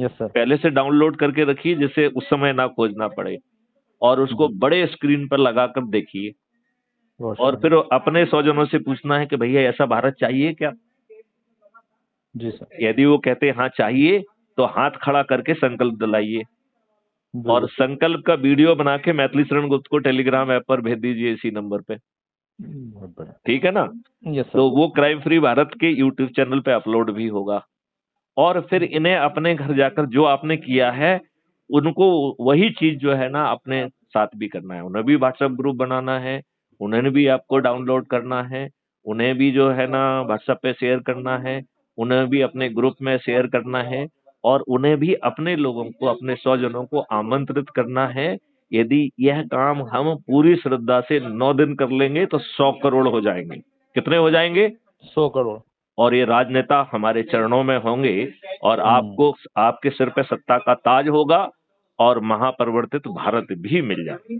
Yes sir. पहले से download करके रखिए जिससे उस समय ना खोजना पड़े, और उसको बड़े स्क्रीन पर लगाकर देखिए, और फिर अपने स्वजनों से पूछना है कि भैया ऐसा भारत चाहिए क्या। जी सर। यदि वो कहते हैं हाँ चाहिए, तो हाथ खड़ा करके संकल्प दिलाइए, और संकल्प का वीडियो बना के मैथिली शरण गुप्त को टेलीग्राम ऐप पर भेज दीजिए इसी नंबर पे। बहुत बढ़िया। ठीक है ना। Yes sir. तो वो क्राइम फ्री भारत के यूट्यूब चैनल पे अपलोड भी होगा, और फिर इन्हें अपने घर जाकर जो आपने किया है उनको वही चीज जो है ना अपने साथ भी करना है। उन्हें भी व्हाट्सएप ग्रुप बनाना है, उन्हें भी आपको डाउनलोड करना है, उन्हें भी जो है ना व्हाट्सएप पे शेयर करना है, उन्हें भी अपने ग्रुप में शेयर करना है, और उन्हें भी अपने लोगों को, अपने स्वजनों को आमंत्रित करना है। यदि यह काम हम पूरी श्रद्धा से 9 दिन कर लेंगे तो 100 करोड़ हो जाएंगे। कितने हो जाएंगे? 100 करोड़। और ये राजनेता हमारे चरणों में होंगे, और आपको, आपके सिर पे सत्ता का ताज होगा, और महापरिवर्तित भारत भी मिल जाएगा।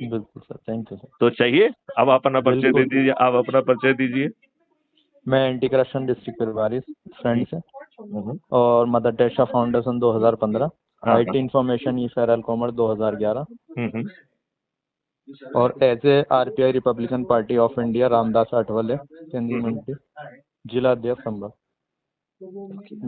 बिल्कुल सर, थैंक यू सर। तो चाहिए, अब अपना परिचय दे बिल्कुल। दीजिए, आप अपना परिचय दीजिए। मैं एंटी करप्शन डिस्ट्रिक्ट प्रभारी फ्रेंड से, और mother Teresa foundation 2015, IT information e फेरल कॉमर्स 2011, और as a RPI Republican Party of India Ramdas Athawale केंद्रीय मंत्री, जिला अध्यक्ष संभल।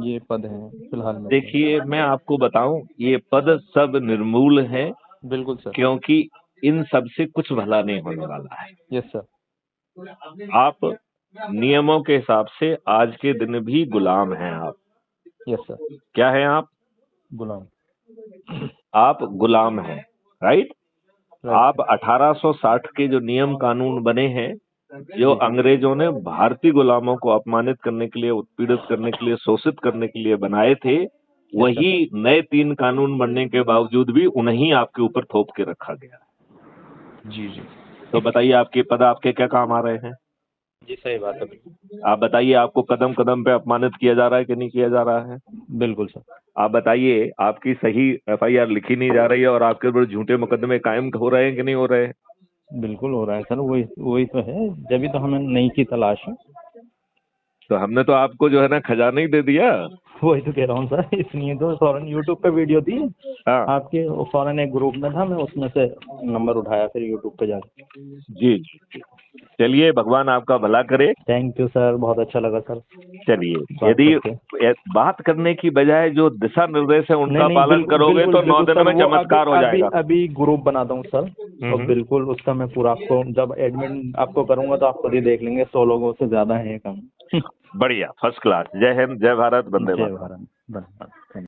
ये पद हैं फिलहाल में। देखिए मैं आपको बताऊं, ये पद सब निर्मूल है। बिल्कुल सर। क्योंकि इन सब से कुछ भला नहीं होने वाला है। Yes sir. आप नियमों के हिसाब से आज के दिन भी गुलाम हैं आप। Yes sir. क्या है आप? गुलाम। आप गुलाम हैं, राइट। आप 1860 के जो नियम कानून बने हैं, जो अंग्रेजों ने भारतीय गुलामों को अपमानित करने के लिए, उत्पीड़ित करने के लिए, शोषित करने के लिए बनाए थे, वही नए 3 कानून बनने के बावजूद भी उन्हें आपके ऊपर थोप के रखा गया। जी जी। तो बताइए आपके पद आपके क्या काम आ रहे हैं? जी सही बात है। आप बताइए, आपको कदम कदम पे अपमानित किया जा रहा है कि नहीं किया जा रहा है? बिल्कुल सर। आप बताइए, आपकी सही एफआईआर लिखी नहीं जा रही है, और आपके ऊपर झूठे मुकदमे कायम हो रहे हैं कि नहीं हो रहे हैं? बिल्कुल हो रहा है सर, वही तो है, जब तो हमें नई की तलाश है। तो हमने तो आपको जो है ना खजाना ही दे दिया। वही तो कह रहा हूँ सर, इसलिए तो फौरन यूट्यूब पे वीडियो थी आपके, फौरन एक ग्रुप में था, मैं उसमें से नंबर उठाया फिर यूट्यूब पे जाके। जी जी, चलिए भगवान आपका भला करे। थैंक यू सर, बहुत अच्छा लगा सर। चलिए, यदि बात करने की बजाय जो दिशा निर्देश है उनका पालन करोगे तो 9 दिन में चमत्कार हो जाएगा। अभी ग्रुप बनाता हूँ सर, और बिल्कुल उसका मैं पूरा आपको जब एडमिन आपको करूंगा तो आप खुद ही देख लेंगे, 100 लोगों से ज्यादा है ये काम। बढ़िया, फर्स्ट क्लास। जय हिंद, जय भारत, वंदे जय मातरम। भारत।